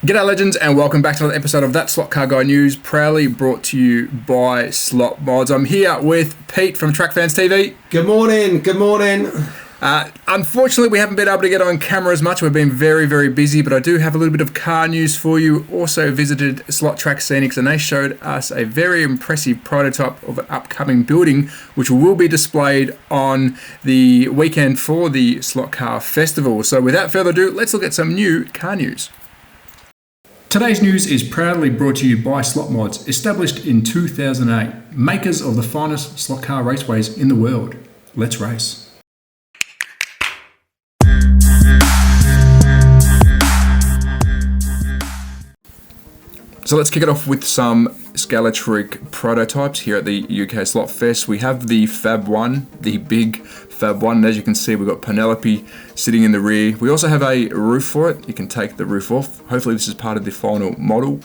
G'day legends and welcome back to another episode of That Slot Car Guy News, proudly brought to you by Slot Mods. I'm here with Pete from Track Fans TV. Good morning, good morning. Unfortunately, we haven't been able to get on camera as much. We've been very busy, but I do have a little bit of car news for you. Also visited Slottrack Scenics and they showed us a very impressive prototype of an upcoming building, which will be displayed on the weekend for the Slot Car Festival. So without further ado, let's look at some new car news. Today's news is proudly brought to you by Slot Mods, established in 2008, makers of the finest slot car raceways in the world. Let's race. So let's kick it off with some Scaleauto prototypes here at the UK Slot Fest. We have the Fab 1, the big Fab 1, and as you can see, we've got Penelope sitting in the rear. We also have a roof for it. You can take the roof off. Hopefully this is part of the final model,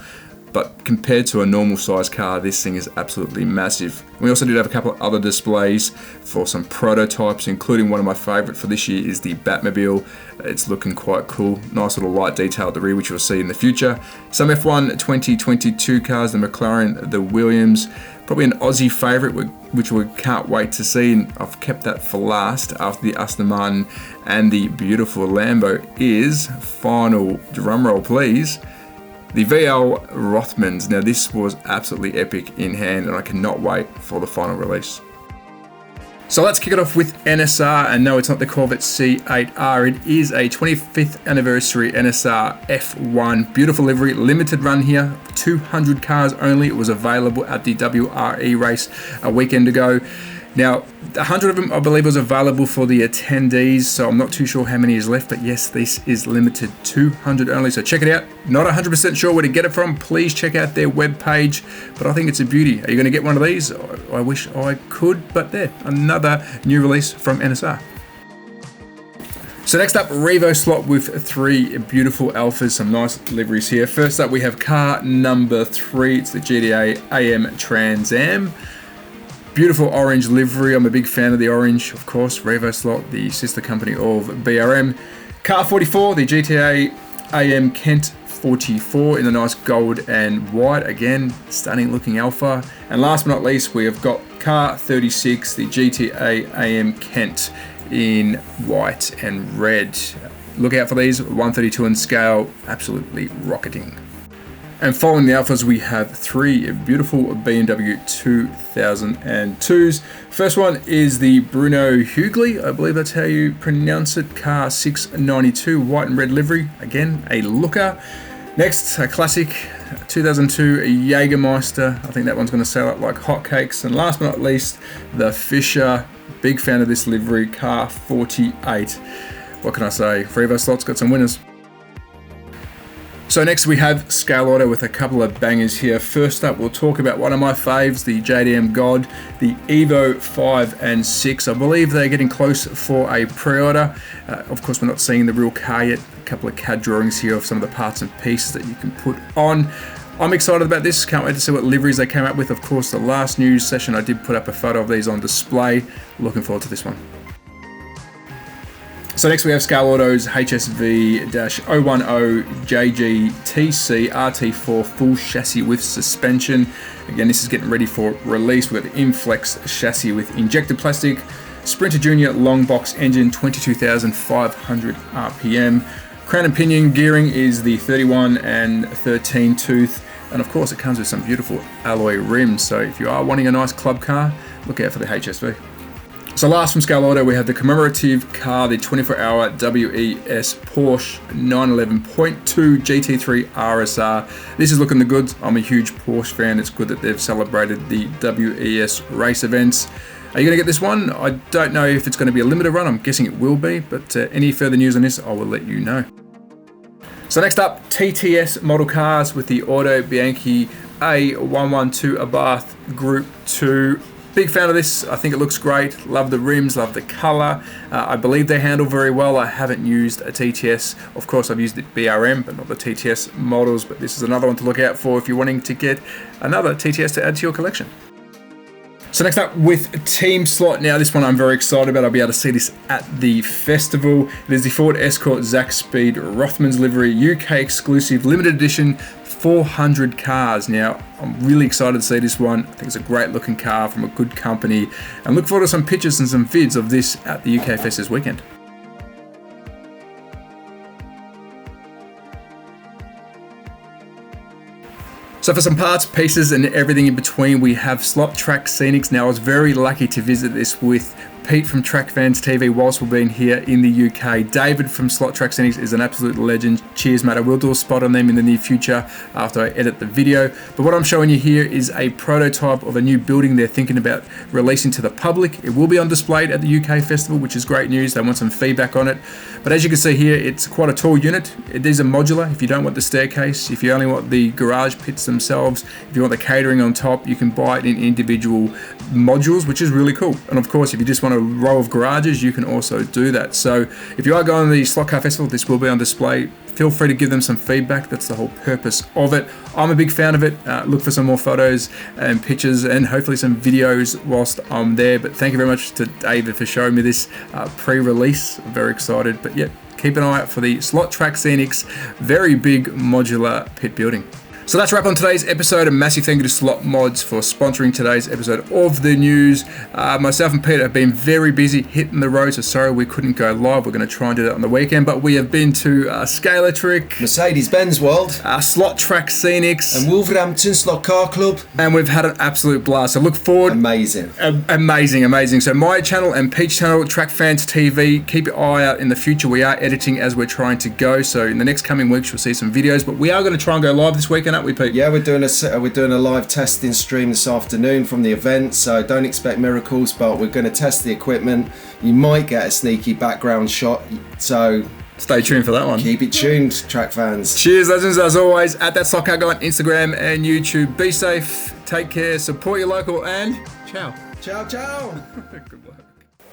but compared to a normal size car, this thing is absolutely massive. We also did have a couple of other displays for some prototypes, including one of my favorite for this year is the Batmobile. It's looking quite cool. Nice little light detail at the rear, which you'll see in the future. Some F1 2022 cars, the McLaren, the Williams, probably an Aussie favorite, which we can't wait to see. And I've kept that for last after the Aston Martin and the beautiful Lambo is, final drumroll please, the VL Rothmans. Now this was absolutely epic in hand and I cannot wait for the final release. So let's kick it off with NSR, and no, it's not the Corvette C8R, it is a 25th anniversary NSR F1. Beautiful livery, limited run here, 200 cars only. It was available at the WRE race a weekend ago. Now, 100 of them, I believe, was available for the attendees, so I'm not too sure how many is left, but yes, this is limited, 200 only, so check it out. Not 100% sure where to get it from, please check out their webpage, but I think it's a beauty. Are you going to get one of these? I wish I could, but there, another new release from NSR. So next up, Revo Slot with three beautiful Alphas, some nice liveries here. First up, we have car number 3, it's the GTA AM Trans Am. Beautiful orange livery. I'm a big fan of the orange, of course. Revo Slot, the sister company of BRM. Car 44, the GTA AM Kent 44 in the nice gold and white. Again, stunning looking Alpha. And last but not least, we have got car 36, the GTA AM Kent in white and red. Look out for these, 132 in scale, absolutely rocketing. And following the Alphas, we have three beautiful BMW 2002s. First one is the Bruno Hughley, I believe that's how you pronounce it, car 692, white and red livery, again, a looker. Next, a classic 2002 Jägermeister, I think that one's going to sell out like hotcakes. And last but not least, the Fisher, big fan of this livery, car 48. What can I say, Revo Slot's got some winners. So next we have Scaleauto with a couple of bangers here. First up, we'll talk about one of my faves, the JDM God, the Evo 5 and 6. I believe they're getting close for a pre-order. Of course, we're not seeing the real car yet. A couple of CAD drawings here of some of the parts and pieces that you can put on. I'm excited about this. Can't wait to see what liveries they came up with. Of course, the last news session, I did put up a photo of these on display. Looking forward to this one. So next we have Scaleauto's HSV-010JGTC RT4 full chassis with suspension. Again, this is getting ready for release. We've got the Inflex chassis with injected plastic, Sprinter Junior long box engine, 22,500 RPM. Crown and pinion gearing is the 31 and 13 tooth. And of course it comes with some beautiful alloy rims. So if you are wanting a nice club car, look out for the HSV. So last from Scaleauto, we have the commemorative car, the 24-hour WES Porsche 911.2 GT3 RSR. This is looking the goods. I'm a huge Porsche fan. It's good that they've celebrated the WES race events. Are you going to get this one? I don't know if it's going to be a limited run. I'm guessing it will be, but any further news on this, I will let you know. So next up, TTS model cars with the Auto Bianchi A112 Abarth Group 2. Big fan of this. I think it looks great. Love the rims, love the color. I believe they handle very well. I haven't used a TTS. Of course, I've used the BRM, but not the TTS models. But this is another one to look out for if you're wanting to get another TTS to add to your collection. So next up with Team Slot. Now this one I'm very excited about. I'll be able to see this at the festival. It is the Ford Escort Zach Speed Rothmans livery, UK exclusive, limited edition, 400 cars. Now I'm really excited to see this one. I think it's a great looking car from a good company, and look forward to some pictures and some vids of this at the UK Fest this weekend. So for some parts, pieces, and everything in between, we have Slottrack Scenics. Now I was very lucky to visit this with Pete from Track Fans TV whilst we've been here in the UK. David from Slottrack Scenics is an absolute legend. Cheers, mate. I will do a spot on them in the near future after I edit the video. But what I'm showing you here is a prototype of a new building they're thinking about releasing to the public. It will be on display at the UK Festival, which is great news. They want some feedback on it. But as you can see here, it's quite a tall unit. These are modular. If you don't want the staircase, if you only want the garage pits themselves, if you want the catering on top, you can buy it in individual modules, which is really cool. And of course, if you just want a row of garages, you can also do that. So if you are going to the Slot Car Festival, this will be on display. Feel free to give them some feedback. That's the whole purpose of it. I'm a big fan of it. Look for some more photos and pictures and hopefully some videos whilst I'm there. But thank you very much to David for showing me this pre-release. I'm very excited. But yeah, keep an eye out for the Slottrack Scenics, very big modular pit building. So that's a wrap on today's episode. A massive thank you to Slot Mods for sponsoring today's episode of the news. Myself and Peter have been very busy hitting the road, so sorry we couldn't go live. We're going to try and do that on the weekend, but we have been to Scaleauto, Mercedes-Benz World, Slottrack Scenics, and Wolverhampton Slot Car Club, and we've had an absolute blast. So look forward. Amazing. Amazing. So my channel and Pete's channel, Track Fans TV, keep your eye out in the future. We are editing as we're trying to go, so in the next coming weeks you'll see some videos, but we are going to try and go live this weekend, aren't we, Pete? Yeah, we're doing a live testing stream this afternoon from the event, so don't expect miracles, but we're going to test the equipment. You might get a sneaky background shot, so stay tuned for that one. Keep it tuned, Track Fans. Cheers, legends, as always, at THATSLOTCARGUY on Instagram and YouTube. Be safe, take care, support your local, and ciao. Ciao. Good luck.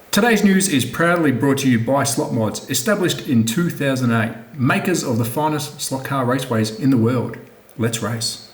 Today's news is proudly brought to you by Slot Mods, established in 2008, makers of the finest slot car raceways in the world. Let's race.